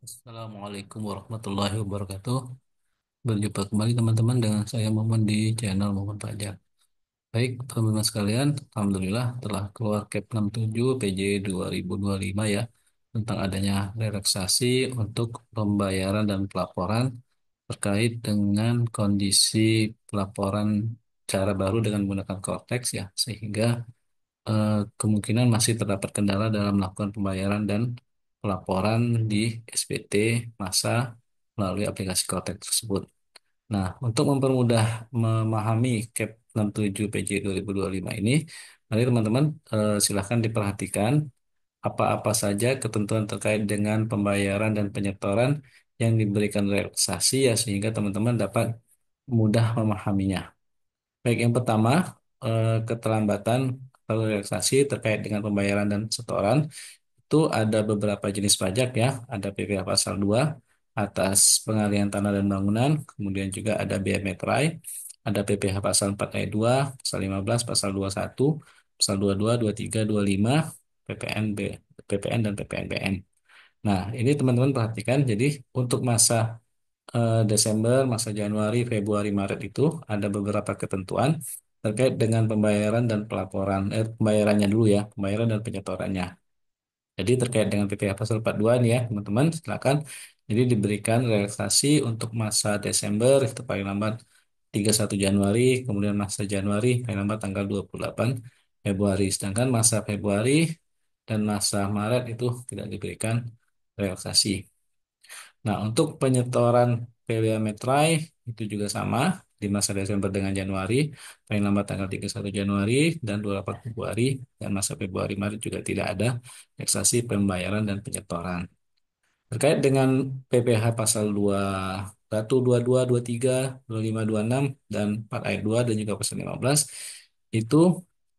Assalamualaikum warahmatullahi wabarakatuh. Berjumpa kembali teman-teman dengan saya Muhammad di channel Muhammad Fajar. Baik, teman-teman sekalian, Alhamdulillah telah keluar Cap 67 PJ 2025 ya tentang adanya relaksasi untuk pembayaran dan pelaporan terkait dengan kondisi pelaporan cara baru dengan menggunakan Cortex ya, sehingga kemungkinan masih terdapat kendala dalam melakukan pembayaran dan pelaporan di SPT masa melalui aplikasi Kotek tersebut. Nah, untuk mempermudah memahami CAP 67 PJ 2025 ini, mari teman-teman silahkan diperhatikan apa-apa saja ketentuan terkait dengan pembayaran dan penyetoran yang diberikan relaksasi ya sehingga teman-teman dapat mudah memahaminya. Baik, yang pertama, keterlambatan atau relaksasi terkait dengan pembayaran dan setoran itu ada beberapa jenis pajak ya. Ada PPh pasal 2 atas pengalihan tanah dan bangunan, kemudian juga ada bea meterai, ada PPh pasal 4 ayat 2, pasal 15, pasal 21, pasal 22, 23, 25, PPN, PPN dan PPNBM. Nah, ini teman-teman perhatikan. Jadi untuk masa Desember, masa Januari, Februari, Maret itu ada beberapa ketentuan terkait dengan pembayaran dan pelaporan. Pembayarannya dulu ya, pembayaran dan penyetorannya. Jadi terkait dengan PPh Pasal 42 nih ya, teman-teman, silakan. Jadi diberikan relaksasi untuk masa Desember itu paling lambat 31 Januari, kemudian masa Januari paling lambat tanggal 28 Februari. Sedangkan masa Februari dan masa Maret itu tidak diberikan relaksasi. Nah, untuk penyetoran PWA Metrai itu juga sama di masa Desember dengan Januari, paling lambat tanggal 31 Januari dan 28 Februari, dan masa Februari Maret juga tidak ada relaksasi pembayaran dan penyetoran. Terkait dengan PPh pasal 2, 1, 22, 23, 25, 26, dan 4 ayat 2 dan juga pasal 15 itu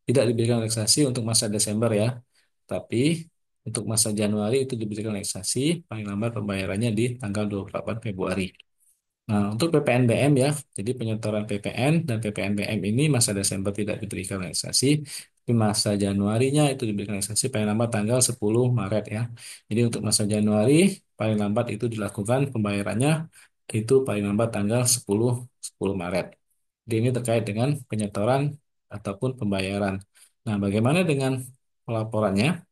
tidak diberikan relaksasi untuk masa Desember ya. Tapi untuk masa Januari itu diberikan relaksasi paling lambat pembayarannya di tanggal 28 Februari. Nah, untuk PPNBM ya, jadi penyetoran PPN dan PPNBM ini masa Desember tidak diberikan relaksasi, tapi masa Januarinya itu diberikan relaksasi paling lambat tanggal 10 Maret ya. Jadi untuk masa Januari paling lambat itu dilakukan pembayarannya itu paling lambat tanggal 10 Maret. Jadi ini terkait dengan penyetoran ataupun pembayaran. Nah, bagaimana dengan pelaporannya?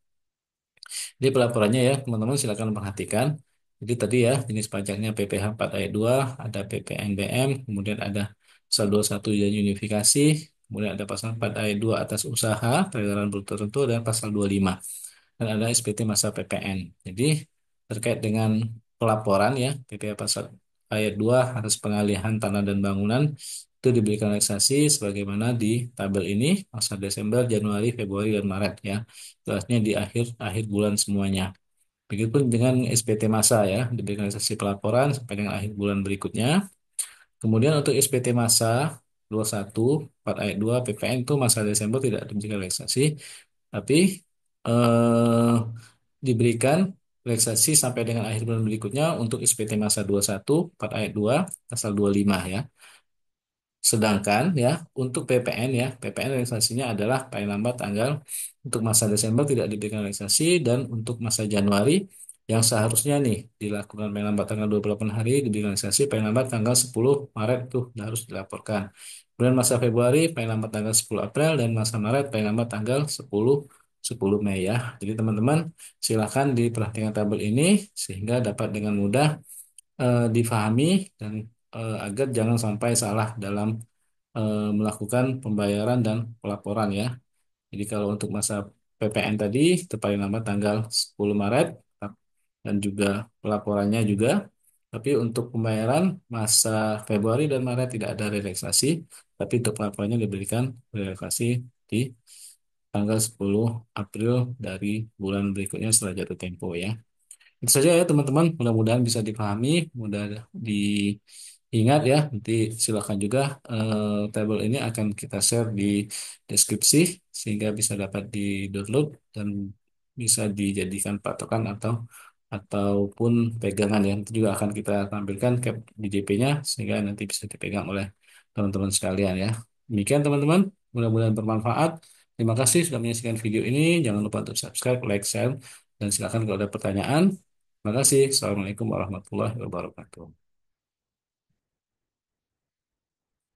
Jadi pelaporannya ya, teman-teman silakan perhatikan. Jadi tadi ya, jenis pajaknya PPh 4 ayat 2, ada PPNBM, kemudian ada pasal 21 dan unifikasi, kemudian ada pasal 4 ayat 2 atas usaha, peredaran bruto tertentu, dan pasal 25. Dan ada SPT masa PPN. Jadi terkait dengan pelaporan ya, PPh pasal ayat 2 atas pengalihan tanah dan bangunan, itu diberikan relaksasi sebagaimana di tabel ini, masa Desember, Januari, Februari, dan Maret ya. Itu artinya di akhir akhir bulan semuanya. Begitupun dengan SPT masa ya, diberikan relaksasi pelaporan sampai dengan akhir bulan berikutnya. Kemudian untuk SPT masa 21 4 ayat 2 PPN itu masa Desember tidak diberikan relaksasi, tapi eh, diberikan relaksasi sampai dengan akhir bulan berikutnya untuk SPT masa 21 4 ayat 2 pasal 25 ya. Sedangkan ya untuk PPN ya, PPN relaksasinya adalah paling lambat tanggal untuk masa Desember tidak diberikan relaksasi dan untuk masa Januari yang seharusnya nih dilakukan paling lambat tanggal 28 hari diberikan relaksasi paling lambat tanggal 10 Maret tuh harus dilaporkan. Kemudian masa Februari paling lambat tanggal 10 April dan masa Maret paling lambat tanggal 10 Mei ya. Jadi teman-teman silakan diperhatikan tabel ini sehingga dapat dengan mudah difahami dan agar jangan sampai salah dalam melakukan pembayaran dan pelaporan ya. Jadi kalau untuk masa PPN tadi itu paling lambat tanggal 10 Maret dan juga pelaporannya juga. Tapi untuk pembayaran masa Februari dan Maret tidak ada relaksasi, tapi untuk pelaporannya diberikan relaksasi di tanggal 10 April dari bulan berikutnya setelah jatuh tempo ya. Itu saja ya teman-teman, mudah-mudahan bisa dipahami, mudah diingat ya. Nanti silakan juga tabel ini akan kita share di deskripsi sehingga bisa dapat di-download dan bisa dijadikan patokan ataupun pegangan ya. Nanti juga akan kita tampilkan cap di DP-nya sehingga nanti bisa dipegang oleh teman-teman sekalian ya. Demikian teman-teman, mudah-mudahan bermanfaat. Terima kasih sudah menyaksikan video ini. Jangan lupa untuk subscribe, like, share, dan silakan kalau ada pertanyaan Terima kasih. Assalamualaikum warahmatullahi wabarakatuh.